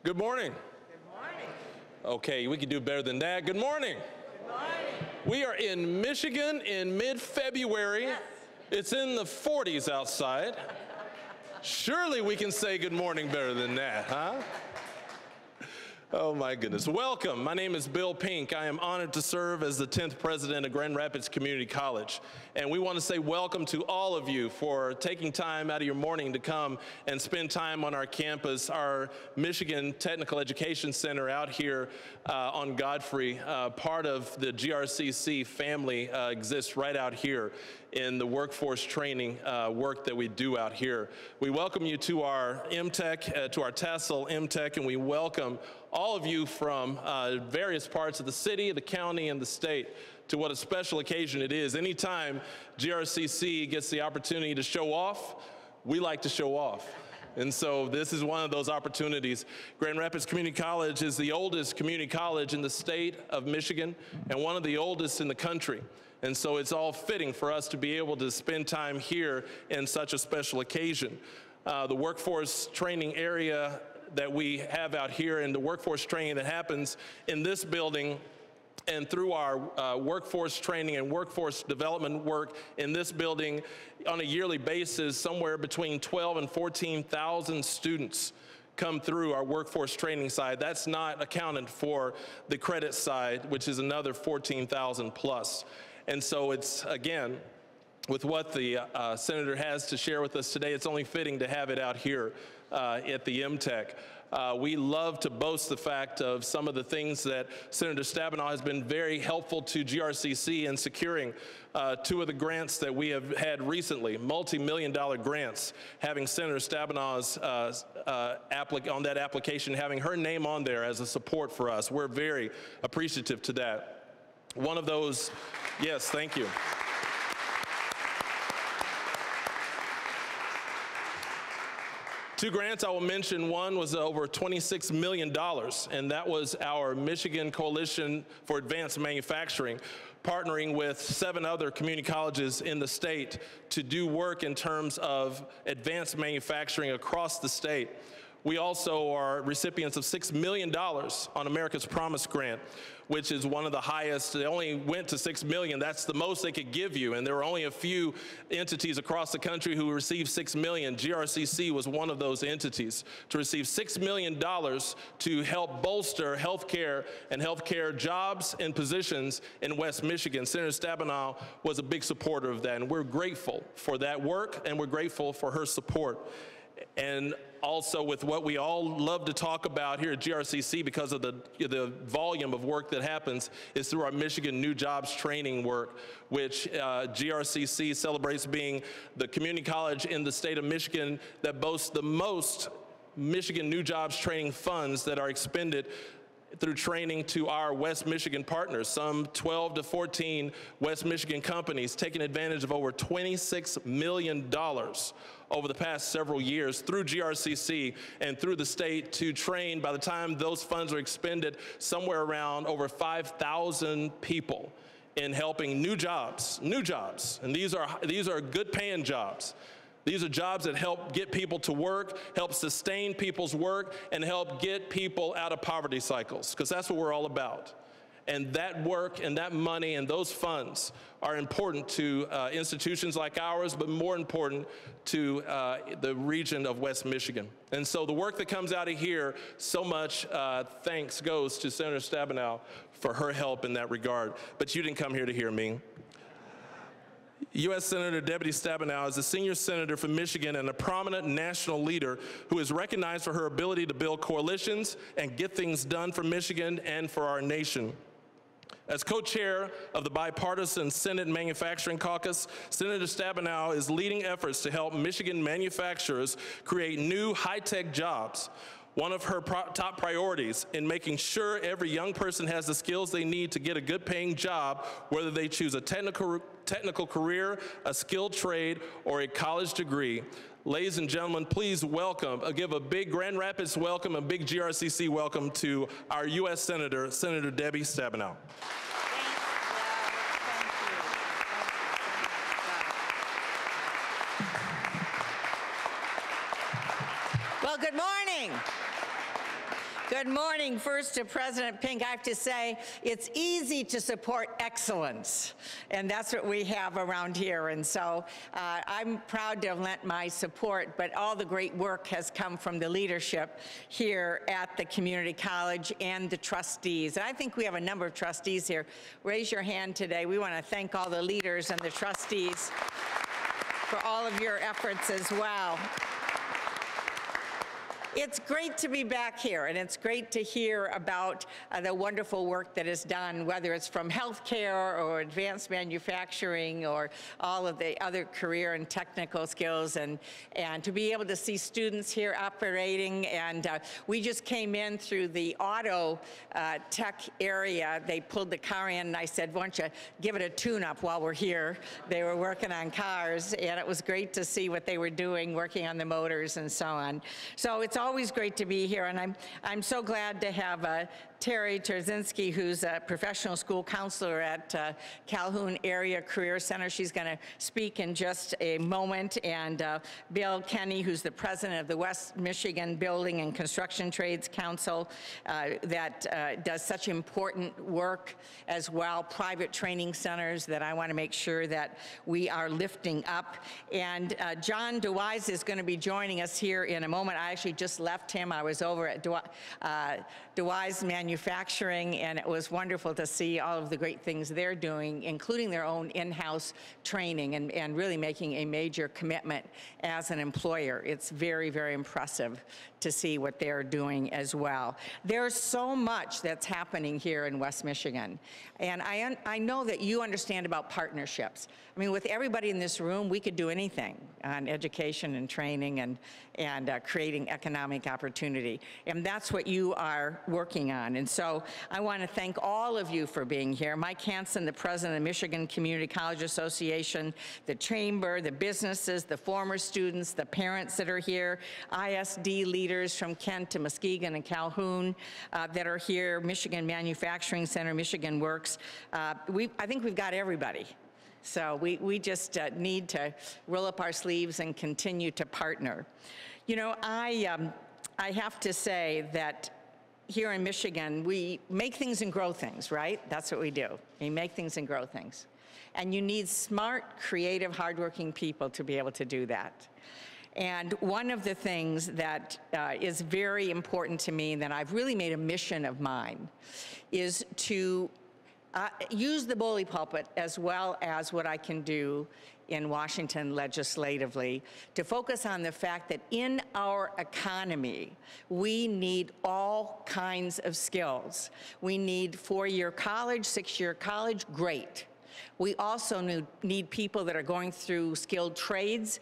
Good morning. Good morning. Okay, we can do better than that. Good morning. Good morning. We are in Michigan in mid-February. Yes. It's in the 40s outside. Surely we can say good morning better than that, huh? Oh my goodness. Welcome. My name is Bill Pink. I am honored to serve as the 10th president of Grand Rapids Community College. And we want to say welcome to all of you for taking time out of your morning to come and spend time on our campus, our Michigan Technical Education Center out here on Godfrey. Part of the GRCC family exists right out here in the workforce training work that we do out here. We welcome you to our MTech, to our Tassel MTech, and we welcome all of you from various parts of the city, the county, and the state to what a special occasion it is. Anytime GRCC gets the opportunity to show off, we like to show off. And so this is one of those opportunities. Grand Rapids Community College is the oldest community college in the state of Michigan and one of the oldest in the country. And so it's all fitting for us to be able to spend time here in such a special occasion. The workforce training area that we have out here and the workforce training that happens in this building and through our workforce training and workforce development work in this building on a yearly basis, somewhere between 12 and 14,000 students come through our workforce training side. That's not accounted for the credit side, which is another 14,000 plus. And so it's, again, with what the Senator has to share with us today, it's only fitting to have it out here at the MTech. We love to boast the fact of some of the things that Senator Stabenow has been very helpful to GRCC in securing two of the grants that we have had recently, multi-million-dollar grants, having Senator Stabenow's on that application, having her name on there as a support for us. We're very appreciative to that. One of those, yes, thank you. Two grants I will mention. One was over $26 million, and that was our Michigan Coalition for Advanced Manufacturing, partnering with 7 other community colleges in the state to do work in terms of advanced manufacturing across the state. We also are recipients of $6 million on America's Promise Grant, which is one of the highest. They only went to $6 million. That's the most they could give you, and there were only a few entities across the country who received $6 million. GRCC was one of those entities to receive $6 million to help bolster healthcare and healthcare jobs and positions in West Michigan. Senator Stabenow was a big supporter of that, and we're grateful for that work, and we're grateful for her support. And also with what we all love to talk about here at GRCC because of the volume of work that happens is through our Michigan New Jobs Training work, which GRCC celebrates being the community college in the state of Michigan that boasts the most Michigan New Jobs Training funds that are expended through training to our West Michigan partners, some 12 to 14 West Michigan companies taking advantage of over $26 million over the past several years through GRCC and through the state to train, by the time those funds are expended, somewhere around over 5,000 people in helping new jobs, and these are good paying jobs. These are jobs that help get people to work, help sustain people's work, and help get people out of poverty cycles, because that's what we're all about. And that work and that money and those funds are important to institutions like ours, but more important to the region of West Michigan. And so the work that comes out of here, so much thanks goes to Senator Stabenow for her help in that regard. But you didn't come here to hear me. U.S. Senator Deputy Stabenow is a senior senator from Michigan and a prominent national leader who is recognized for her ability to build coalitions and get things done for Michigan and for our nation. As co-chair of the bipartisan Senate Manufacturing Caucus, Senator Stabenow is leading efforts to help Michigan manufacturers create new high-tech jobs. One of her top priorities in making sure every young person has the skills they need to get a good-paying job, whether they choose a technical career, a skilled trade, or a college degree. Ladies and gentlemen, please welcome, give a big Grand Rapids welcome, a big GRCC welcome to our U.S. Senator, Senator Debbie Stabenow. Well, good morning. Good morning. First to President Pink, I have to say it's easy to support excellence, and that's what we have around here. And so I'm proud to have lent my support, but all the great work has come from the leadership here at the community college and the trustees. And I think we have a number of trustees here. Raise your hand today. We want to thank all the leaders and the trustees for all of your efforts as well. It's great to be back here, and it's great to hear about the wonderful work that is done, whether it's from healthcare or advanced manufacturing or all of the other career and technical skills, and to be able to see students here operating. And we just came in through the auto tech area. They pulled the car in, and I said, why don't you give it a tune-up while we're here? They were working on cars, and it was great to see what they were doing, working on the motors and so on. So it's always great to be here, and I'm so glad to have Terry Terzinski, who's a professional school counselor at Calhoun Area Career Center. She's going to speak in just a moment, and Bill Kenny, who's the president of the West Michigan Building and Construction Trades Council, that does such important work as well, private training centers that I want to make sure that we are lifting up. And John DeWise is going to be joining us here in a moment. I actually just left him. I was over at DeWise Manufacturing, and it was wonderful to see all of the great things they're doing, including their own in-house training and really making a major commitment as an employer. It's very, very impressive to see what they're doing as well. There's so much that's happening here in West Michigan, and I know that you understand about partnerships. I mean, with everybody in this room, we could do anything on education and training and creating economic opportunity, and that's what you are working on. And so I want to thank all of you for being here. Mike Hansen, the president of the Michigan Community College Association, the chamber, the businesses, the former students, the parents that are here, ISD leaders from Kent to Muskegon and Calhoun that are here, Michigan Manufacturing Center, Michigan Works. I think we've got everybody. So we just need to roll up our sleeves and continue to partner. You know, I have to say that here in Michigan, we make things and grow things, right? That's what we do. We make things and grow things. And you need smart, creative, hardworking people to be able to do that. And one of the things that is very important to me, and that I've really made a mission of mine, is to use the bully pulpit as well as what I can do in Washington legislatively to focus on the fact that in our economy, we need all kinds of skills. We need 4-year college, 6-year college, great. We also need people that are going through skilled trades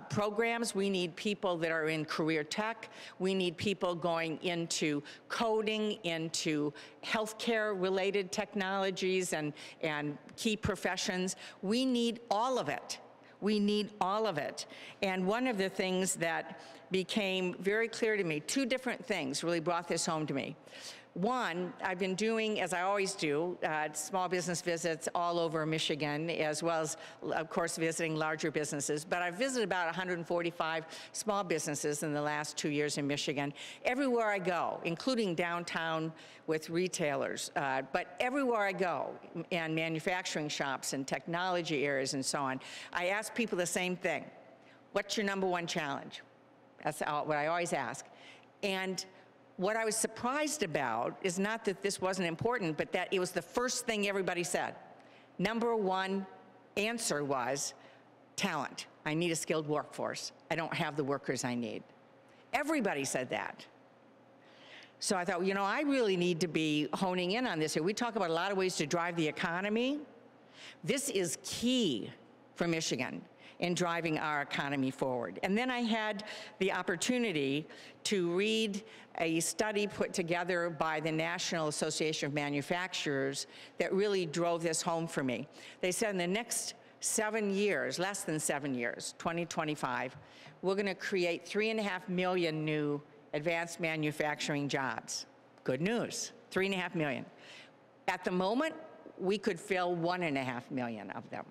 programs. We need people that are in career tech. We need people going into coding, into healthcare related technologies and key professions. We need all of it. We need all of it. And one of the things that became very clear to me, 2 different things really brought this home to me. One, I've been doing, as I always do, small business visits all over Michigan, as well as, of course, visiting larger businesses. But I've visited about 145 small businesses in the last 2 years in Michigan. Everywhere I go, including downtown with retailers, but everywhere I go, and manufacturing shops and technology areas and so on, I ask people the same thing. What's your #1 challenge? That's what I always ask. And what I was surprised about is not that this wasn't important, but that it was the first thing everybody said. #1 answer was talent. I need a skilled workforce. I don't have the workers I need. Everybody said that. So I thought, you know, I really need to be honing in on this here. We talk about a lot of ways to drive the economy. This is key for Michigan in driving our economy forward. And then I had the opportunity to read a study put together by the National Association of Manufacturers that really drove this home for me. They said in the next 7 years, less than 7 years, 2025, we're going to create 3.5 million new advanced manufacturing jobs. Good news, 3.5 million. At the moment, we could fill 1.5 million of them.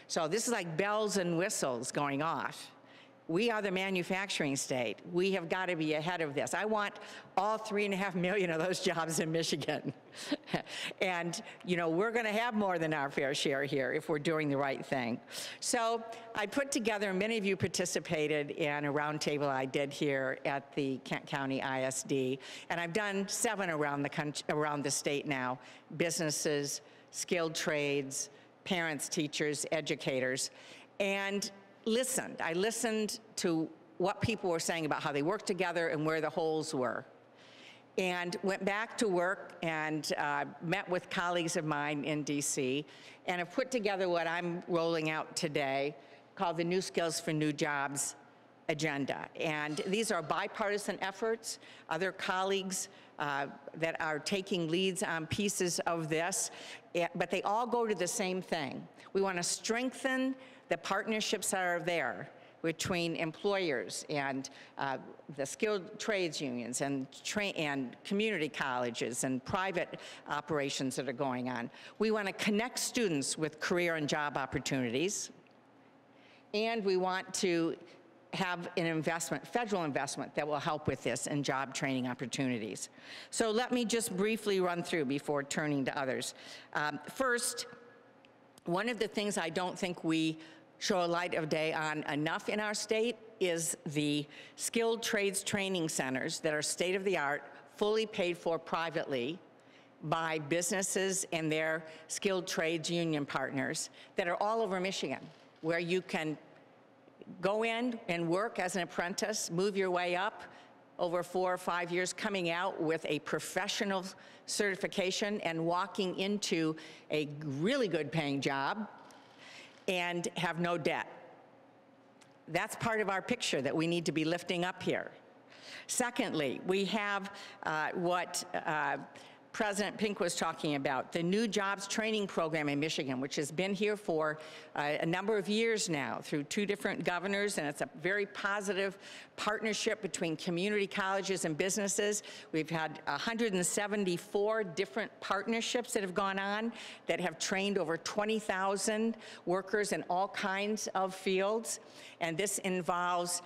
So this is like bells and whistles going off. We are the manufacturing state. We have got to be ahead of this. I want all 3.5 million of those jobs in Michigan. And, you know, we're going to have more than our fair share here if we're doing the right thing. So I put together, many of you participated in a roundtable I did here at the Kent County ISD, and I've done 7 around the country, around the state now, businesses, skilled trades, parents, teachers, educators, and listened. I listened to what people were saying about how they worked together and where the holes were. And went back to work and met with colleagues of mine in DC and have put together what I'm rolling out today called the New Skills for New Jobs agenda. And these are bipartisan efforts, other colleagues that are taking leads on pieces of this, but they all go to the same thing. We want to strengthen the partnerships that are there between employers and the skilled trades unions and community colleges and private operations that are going on. We want to connect students with career and job opportunities, and we want to have an investment, federal investment, that will help with this and job training opportunities. So let me just briefly run through before turning to others. First, one of the things I don't think we show a light of day on enough in our state is the skilled trades training centers that are state-of-the-art, fully paid for privately by businesses and their skilled trades union partners that are all over Michigan, where you can go in and work as an apprentice, move your way up over 4 or 5 years, coming out with a professional certification and walking into a really good paying job and have no debt. That's part of our picture that we need to be lifting up here. Secondly, we have what President Pink was talking about, the new jobs training program in Michigan, which has been here for a number of years now through 2 different governors, and it's a very positive partnership between community colleges and businesses. We've had 174 different partnerships that have gone on that have trained over 20,000 workers in all kinds of fields, and this involves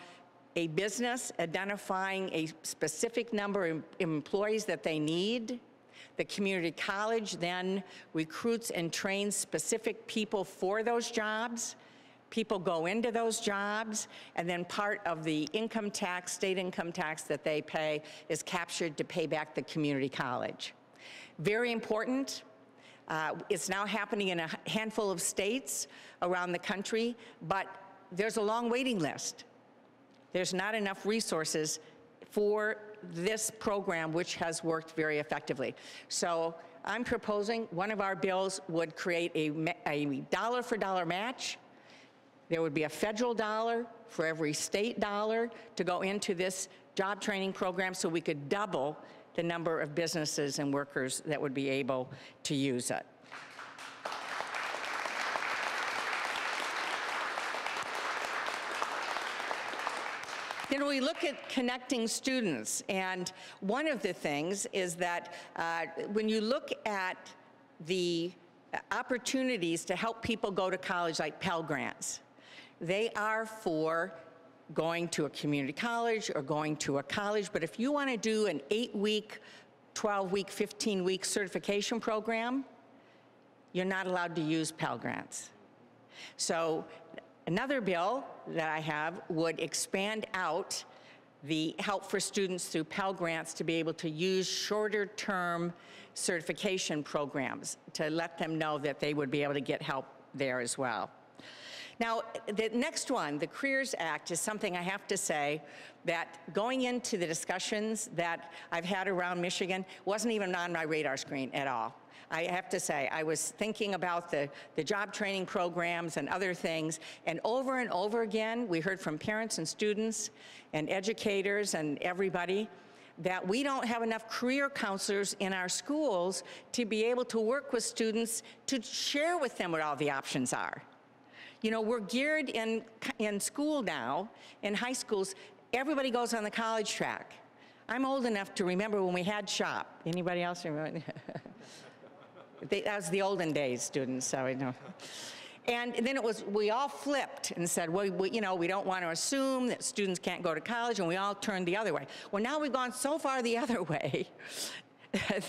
a business identifying a specific number of employees that they need. The community college then recruits and trains specific people for those jobs. People go into those jobs, and then part of the income tax, state income tax that they pay is captured to pay back the community college. Very important. It's now happening in a handful of states around the country, but there's a long waiting list. There's not enough resources for this program, which has worked very effectively. So I'm proposing one of our bills would create a dollar-for-dollar match. There would be a federal dollar for every state dollar to go into this job training program, so we could double the number of businesses and workers that would be able to use it. Then we look at connecting students, and one of the things is that when you look at the opportunities to help people go to college, like Pell Grants, they are for going to a community college or going to a college, but if you want to do an 8-week, 12-week, 15-week certification program, you're not allowed to use Pell Grants. So another bill that I have would expand out the help for students through Pell Grants to be able to use shorter-term certification programs to let them know that they would be able to get help there as well. Now, the next one, the Careers Act, is something I have to say that going into the discussions that I've had around Michigan wasn't even on my radar screen at all. I have to say, I was thinking about the job training programs and other things, and over again, we heard from parents and students and educators and everybody that we don't have enough career counselors in our schools to be able to work with students to share with them what all the options are. You know, we're geared in school now, in high schools, everybody goes on the college track. I'm old enough to remember when we had shop. Anybody else remember? That was the olden days, students, so I know. And then we all flipped and said, well, you know, we don't want to assume that students can't go to college, and we all turned the other way. Well, now we've gone so far the other way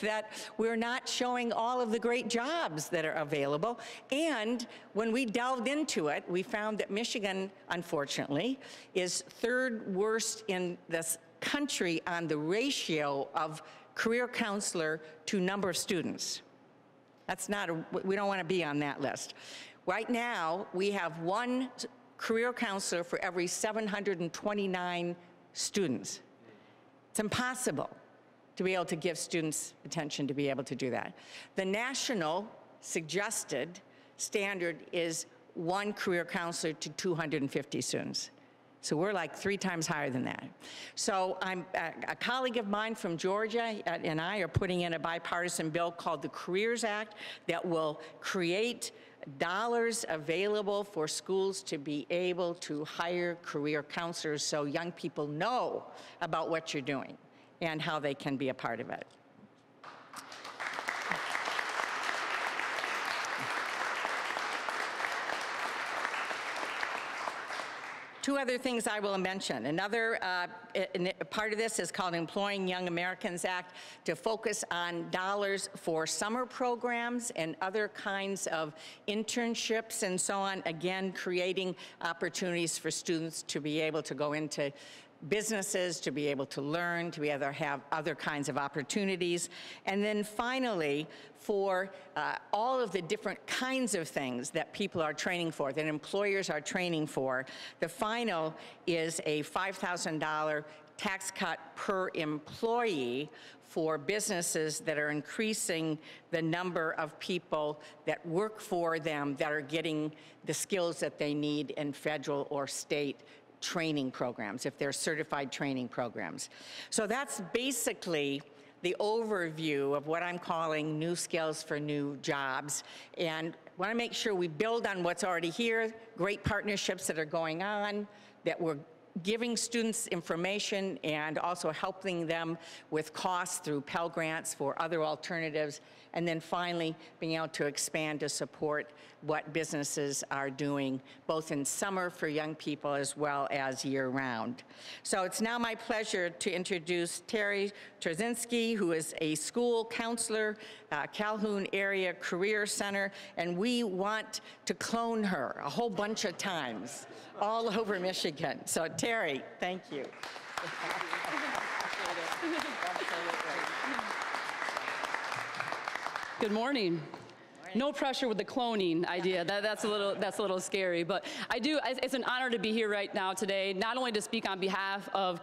that we're not showing all of the great jobs that are available. And when we delved into it, we found that Michigan, unfortunately, is third worst in this country on the ratio of career counselor to number of students. That's not we don't want to be on that list. Right now, we have one career counselor for every 729 students. It's impossible to be able to give students attention to be able to do that. The national suggested standard is one career counselor to 250 students. So we're like 3 times higher than that. So a colleague of mine from Georgia and I are putting in a bipartisan bill called the Careers Act that will create dollars available for schools to be able to hire career counselors so young people know about what you're doing and how they can be a part of it. Two other things I will mention. Another part of this is called Employing Young Americans Act, to focus on dollars for summer programs and other kinds of internships and so on, again, creating opportunities for students to be able to go into businesses, to be able to learn, to be able to have other kinds of opportunities. And then finally, for all of the different kinds of things that people are training for, that employers are training for, the final is a $5,000 tax cut per employee for businesses that are increasing the number of people that work for them that are getting the skills that they need in federal or state training programs, if they're certified training programs. So that's basically the overview of what I'm calling new skills for new jobs. And want to make sure we build on what's already here, great partnerships that are going on, that we're giving students information and also helping them with costs through Pell Grants for other alternatives, and then finally being able to expand to support what businesses are doing both in summer for young people as well as year-round. So it's now my pleasure to introduce Terry Trzynski, who is a school counselor, Calhoun Area Career Center, and we want to clone her a whole bunch of times all over Michigan. So Terry, thank you. Good morning. No pressure with the cloning idea. That's a little scary, but it's an honor to be here right now today, not only to speak on behalf of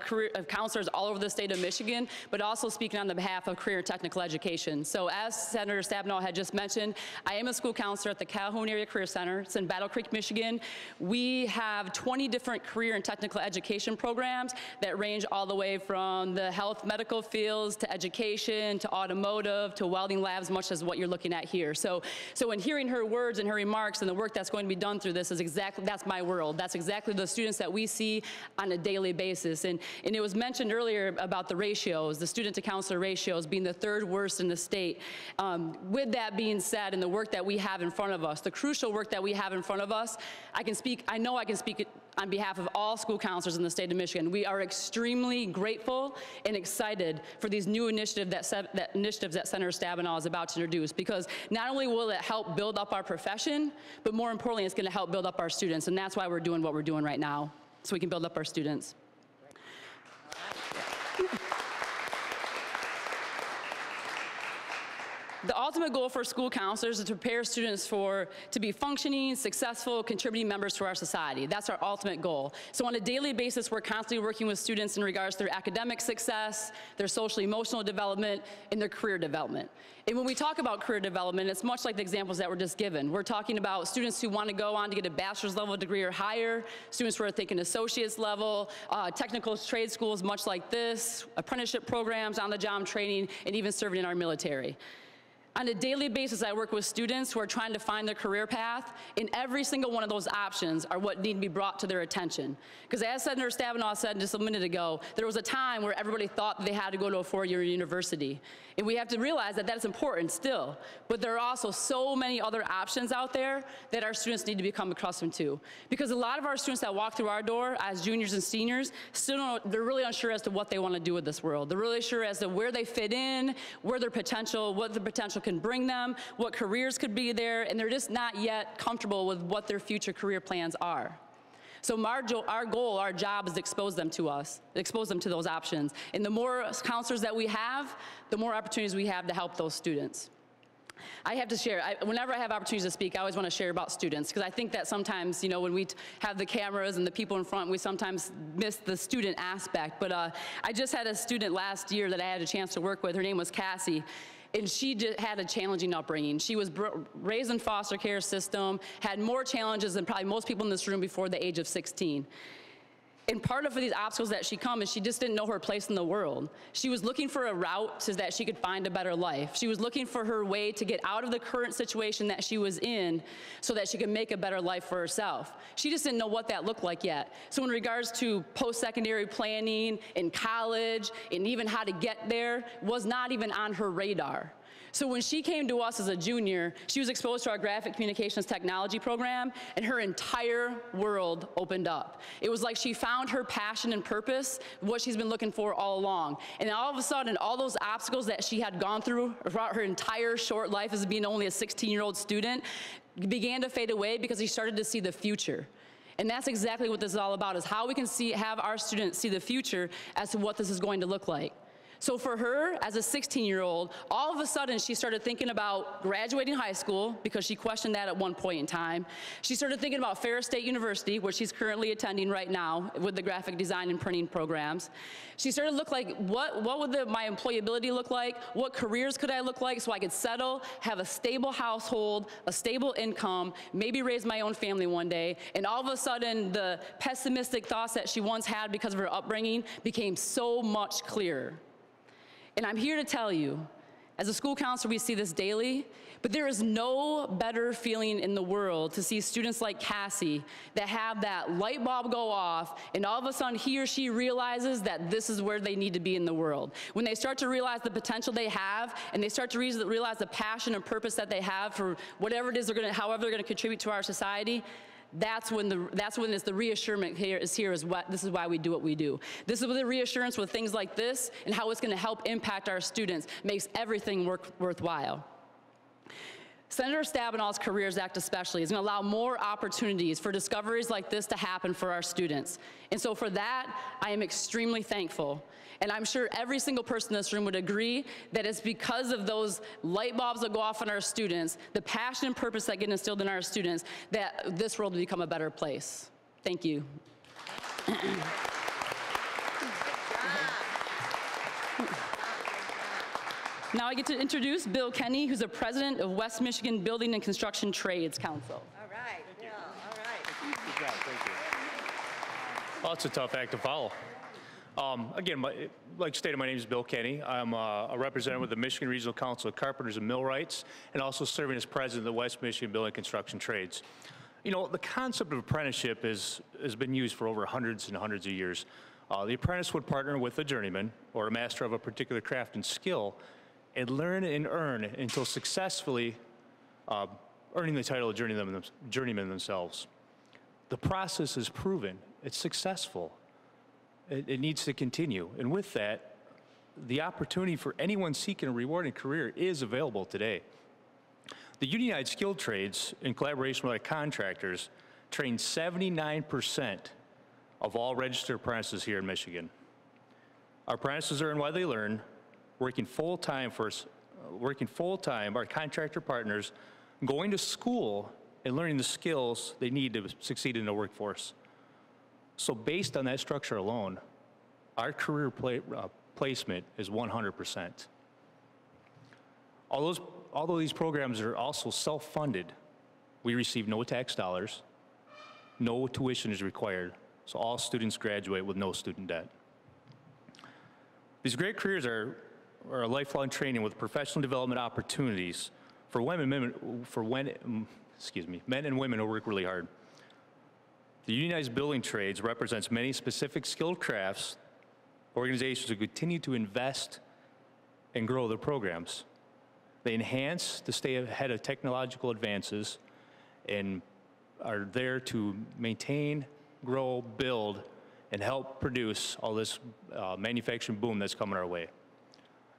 counselors all over the state of Michigan, but also speaking on the behalf of career and technical education. So as Senator Stabenow had just mentioned, I am a school counselor at the Calhoun Area Career Center. It's in Battle Creek, Michigan. We have 20 different career and technical education programs that range all the way from the health medical fields to education to automotive to welding labs, much as what you're looking at here. So in hearing her words and her remarks and the work that's going to be done through this that's my world. That's exactly the students that we see on a daily basis. And it was mentioned earlier about the ratios, the student to counselor ratios being the third worst in the state. With that being said, and the work that we have in front of us, the crucial work that we have in front of us, I know I can speak on behalf of all school counselors in the state of Michigan. We are extremely grateful and excited for these new initiatives that Senator Stabenow is about to introduce, because not only will it help build up our profession, but more importantly, it's going to help build up our students, and that's why we're doing what we're doing right now, so we can build up our students. The ultimate goal for school counselors is to prepare students to be functioning, successful, contributing members to our society. That's our ultimate goal. So on a daily basis, we're constantly working with students in regards to their academic success, their social emotional development, and their career development. And when we talk about career development, it's much like the examples that were just given. We're talking about students who want to go on to get a bachelor's level degree or higher, students who are thinking associate's level, technical trade schools much like this, apprenticeship programs, on-the-job training, and even serving in our military. On a daily basis, I work with students who are trying to find their career path, and every single one of those options are what need to be brought to their attention. Because as Senator Stabenow said just a minute ago, there was a time where everybody thought that they had to go to a four-year university. And we have to realize that that's important still, but there are also so many other options out there that our students need to become accustomed to. Because a lot of our students that walk through our door as juniors and seniors, still don't, they're really unsure as to what they want to do with this world. They're really sure as to where they fit in, where their potential, what the potential can bring them, what careers could be there, and they're just not yet comfortable with what their future career plans are. So our goal, our job is to expose them to us, expose them to those options. And the more counselors that we have, the more opportunities we have to help those students. I have to share, whenever I have opportunities to speak, I always want to share about students, because I think that sometimes, you know, when we have the cameras and the people in front, we sometimes miss the student aspect. But I just had a student last year that I had a chance to work with. Her name was Cassie. And she had a challenging upbringing. She was raised in foster care system, had more challenges than probably most people in this room before the age of 16. And part of these obstacles that she come is she just didn't know her place in the world. She was looking for a route so that she could find a better life. She was looking for her way to get out of the current situation that she was in so that she could make a better life for herself. She just didn't know what that looked like yet. So in regards to post-secondary planning in college and even how to get there was not even on her radar. So when she came to us as a junior, she was exposed to our graphic communications technology program, and her entire world opened up. It was like she found her passion and purpose, what she's been looking for all along. And all of a sudden, all those obstacles that she had gone through throughout her entire short life as being only a 16-year-old student began to fade away because she started to see the future. And that's exactly what this is all about, is how we can have our students see the future as to what this is going to look like. So for her, as a 16-year-old, all of a sudden she started thinking about graduating high school, because she questioned that at one point in time. She started thinking about Ferris State University, where she's currently attending right now with the graphic design and printing programs. She started to look like, what would my employability look like? What careers could I look like so I could settle, have a stable household, a stable income, maybe raise my own family one day? And all of a sudden, the pessimistic thoughts that she once had because of her upbringing became so much clearer. And I'm here to tell you, as a school counselor, we see this daily, but there is no better feeling in the world to see students like Cassie that have that light bulb go off, and all of a sudden he or she realizes that this is where they need to be in the world. When they start to realize the potential they have, and they start to realize the passion and purpose that they have for whatever it is however they're gonna contribute to our society, that's when it's the reassurance this is why we do what we do. This is the reassurance with things like this and how it's gonna help impact our students, makes everything worthwhile. Senator Stabenow's Careers Act especially is gonna allow more opportunities for discoveries like this to happen for our students. And so for that, I am extremely thankful. And I'm sure every single person in this room would agree that it's because of those light bulbs that go off on our students, the passion and purpose that get instilled in our students, that this world will become a better place. Thank you. Now I get to introduce Bill Kenny, who's the president of West Michigan Building and Construction Trades Council. All right, Bill, all right. Good job, thank you. Well, it's a tough act to follow. Again, like stated, my name is Bill Kenny. I'm a representative with the Michigan Regional Council of Carpenters and Millwrights, and also serving as president of the West Michigan Building and Construction Trades. You know, the concept of apprenticeship has been used for over hundreds and hundreds of years. The apprentice would partner with a journeyman or a master of a particular craft and skill and learn and earn until successfully earning the title of journeyman themselves. The process is proven. It's successful. It needs to continue. And with that, the opportunity for anyone seeking a rewarding career is available today. The unionized skilled trades, in collaboration with our contractors, train 79% of all registered apprentices here in Michigan. Our apprentices earn while they learn, working full-time, our contractor partners, going to school and learning the skills they need to succeed in the workforce. So based on that structure alone, our career placement is 100%. Although these programs are also self-funded, we receive no tax dollars, no tuition is required, so all students graduate with no student debt. These great careers are or a lifelong training with professional development opportunities for men and women who work really hard. The unionized building trades represents many specific skilled crafts organizations who continue to invest and grow their programs. They enhance to stay ahead of technological advances and are there to maintain, grow, build, and help produce all this manufacturing boom that's coming our way.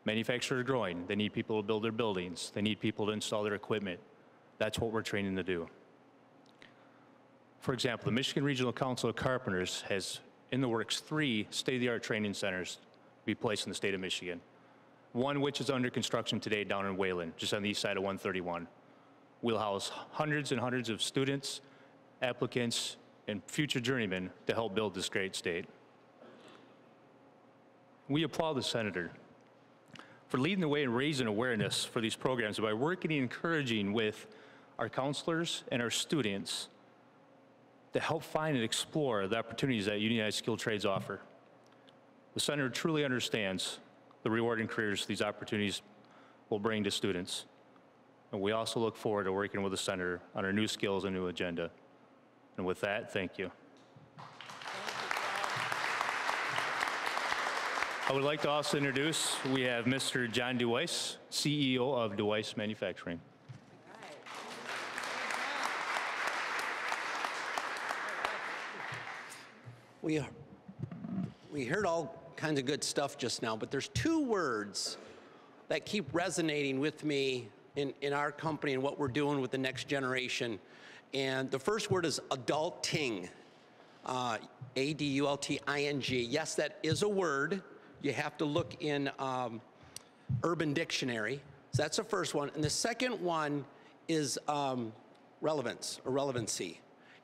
Manufacturers are growing. They need people to build their buildings. They need people to install their equipment. That's what we're training to do. For example, the Michigan Regional Council of Carpenters has in the works 3 state-of-the-art training centers to be placed in the state of Michigan. One which is under construction today down in Wayland, just on the east side of 131. We'll house hundreds and hundreds of students, applicants, and future journeymen to help build this great state. We applaud the senator for leading the way and raising awareness for these programs by working and encouraging with our counselors and our students to help find and explore the opportunities that unionized skilled trades offer. The senator truly understands the rewarding careers these opportunities will bring to students. And we also look forward to working with the senator on our new skills and new agenda. And with that, thank you. I would like to also introduce, we have Mr. John DeWeiss, CEO of DeWeiss Manufacturing. We heard all kinds of good stuff just now, but there's 2 words that keep resonating with me in our company and what we're doing with the next generation. And the first word is adulting, A-D-U-L-T-I-N-G. Yes, that is a word. You have to look in Urban Dictionary. So that's the first one. And the second one is relevance or relevancy.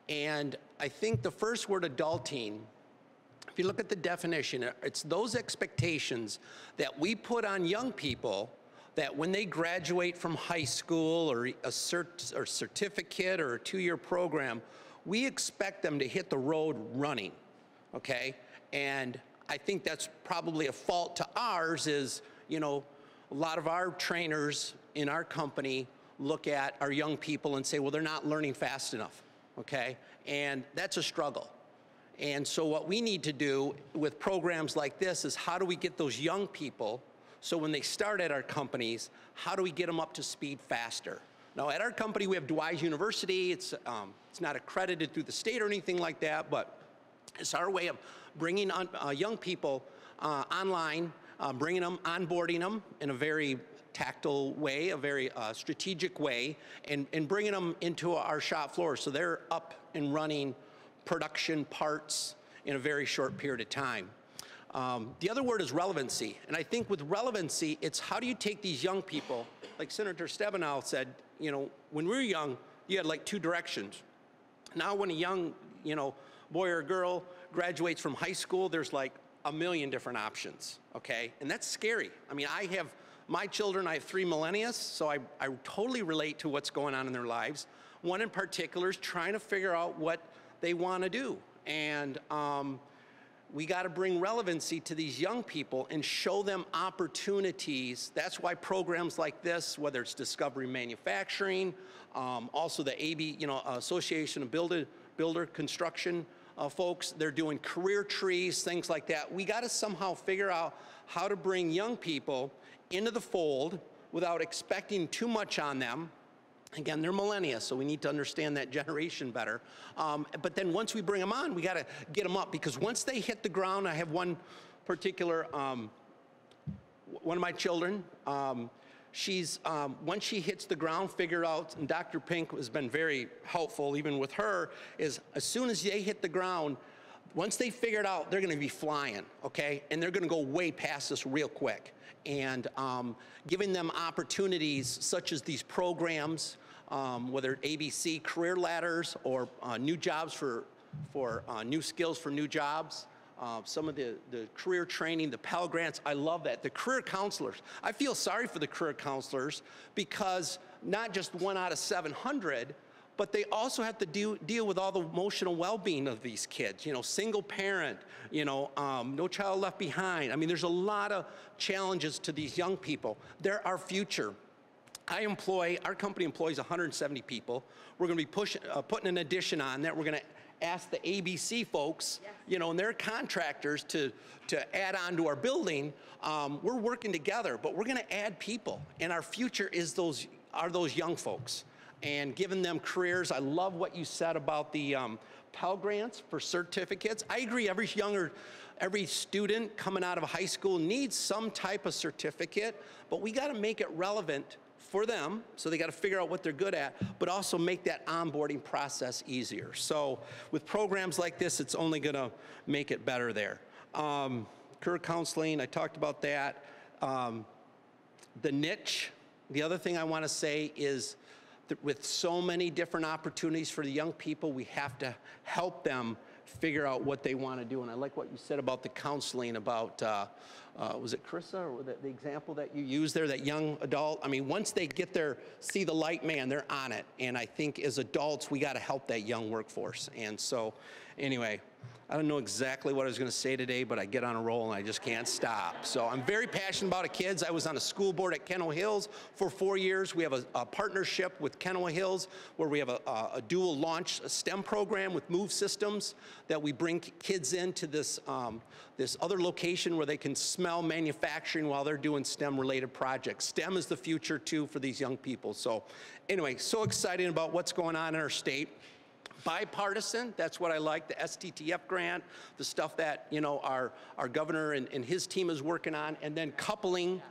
And I think the first word, adulting, if you look at the definition, it's those expectations that we put on young people that when they graduate from high school or a certificate or a 2-year program, we expect them to hit the road running, okay? And I think that's probably a fault to ours is, you know, a lot of our trainers in our company look at our young people and say, well, they're not learning fast enough, okay? And that's a struggle. And so what we need to do with programs like this is how do we get those young people, so when they start at our companies, how do we get them up to speed faster? Now at our company we have DeWeiss University. It's not accredited through the state or anything like that, but it's our way of bringing on, young people online, bringing them, onboarding them in a very tactile way, a very strategic way, and bringing them into our shop floor so they're up and running production parts in a very short period of time. The other word is relevancy, and I think with relevancy, it's how do you take these young people, like Senator Stabenow said, you know, when we were young, you had like 2 directions. Now when a young, you know, boy or girl graduates from high school, there's like a million different options, okay? And that's scary. I mean, I have my children, I have 3 millennials, so I totally relate to what's going on in their lives. One in particular is trying to figure out what they want to do. And we got to bring relevancy to these young people and show them opportunities. That's why programs like this, whether it's Discovery Manufacturing, also the AB, you know, Association of Builder Construction folks, they're doing career trees, things like that. We got to somehow figure out how to bring young people into the fold without expecting too much on them. Again, they're millennia, so we need to understand that generation better. But then once we bring them on, we got to get them up, because once they hit the ground, I have one particular, one of my children, she's, once she hits the ground, figure out, and Dr. Pink has been very helpful even with her, is as soon as they hit the ground, once they figure it out, they're going to be flying, okay? And they're going to go way past us real quick. And giving them opportunities such as these programs, whether ABC career ladders or new jobs for new skills for new jobs, some of the career training, the Pell Grants, I love that. The career counselors, I feel sorry for the career counselors, because not just 1 out of 700, but they also have to deal with all the emotional well-being of these kids. You know, single parent, you know, no child left behind. I mean, there's a lot of challenges to these young people. They're our future. Our company employs 170 people. We're going to be putting an addition on that. We're going to ask the ABC folks, you know, and their contractors to add on to our building. We're working together, but we're going to add people, and our future are those young folks, and giving them careers. I love what you said about the Pell Grants for certificates. I agree, every student coming out of high school needs some type of certificate, but we got to make it relevant for them, so they got to figure out what they're good at, but also make that onboarding process easier. So with programs like this, it's only going to make it better there. Career counseling, I talked about that. The niche, the other thing I want to say is that with so many different opportunities for the young people, we have to help them figure out what they want to do. And I like what you said about the counseling, about, was it Carissa, or the example that you used there, that young adult? I mean, once they get there, see the light, man, they're on it. And I think as adults, we got to help that young workforce. And so, anyway, I don't know exactly what I was going to say today, but I get on a roll and I just can't stop. So I'm very passionate about the kids. I was on a school board at Kennewick Hills for 4 years. We have a partnership with Kennewick Hills where we have a dual launch STEM program with Move Systems that we bring kids into this other location where they can smell manufacturing while they're doing STEM-related projects. STEM is the future, too, for these young people. So anyway, so excited about what's going on in our state. Bipartisan, that's what I like, the STTF grant, the stuff that, you know, our governor and his team is working on, and then coupling,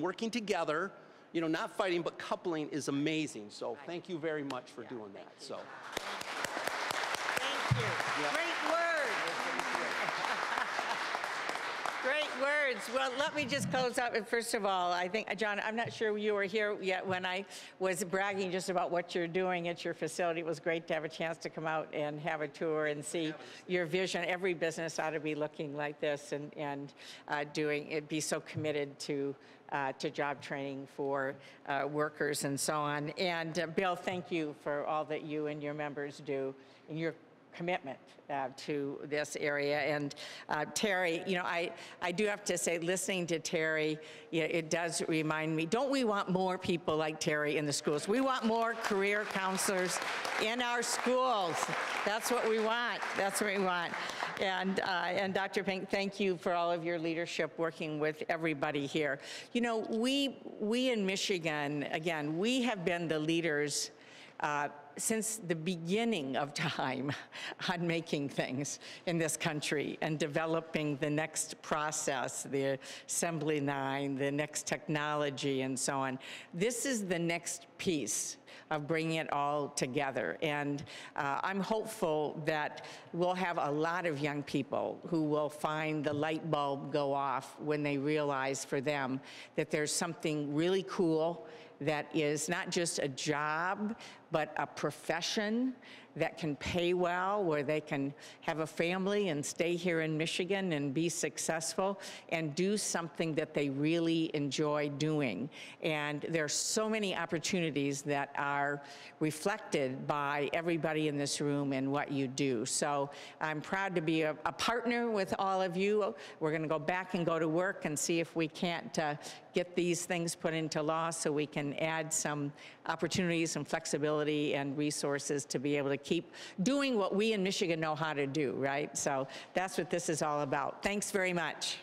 working together, you know, not fighting, but coupling is amazing. So thank you very much for doing that. So. Thank you. Yeah. Great words. Great words. Well, let me just close out. First of all, I think, John, I'm not sure you were here yet when I was bragging just about what you're doing at your facility. It was great to have a chance to come out and have a tour and see your vision. Every business ought to be looking like this and be so committed to job training for workers and so on. And Bill, thank you for all that you and your members do and your commitment to this area. And Terry, you know, I do have to say, listening to Terry, you know, it does remind me, don't we want more people like Terry in the schools? We want more career counselors in our schools. That's what we want. That's what we want. And Dr. Pink, thank you for all of your leadership working with everybody here. You know, we in Michigan, again, we have been the leaders since the beginning of time on making things in this country and developing the next process, the assembly line, the next technology, and so on. This is the next piece of bringing it all together. And I'm hopeful that we'll have a lot of young people who will find the light bulb go off when they realize for them that there's something really cool that is not just a job, but a profession that can pay well, where they can have a family and stay here in Michigan and be successful and do something that they really enjoy doing. And there's so many opportunities that are reflected by everybody in this room and what you do. So I'm proud to be a partner with all of you. We're going to go back and go to work and see if we can't get these things put into law so we can add some opportunities and flexibility and resources to be able to keep doing what we in Michigan know how to do, right? So that's what this is all about. Thanks very much.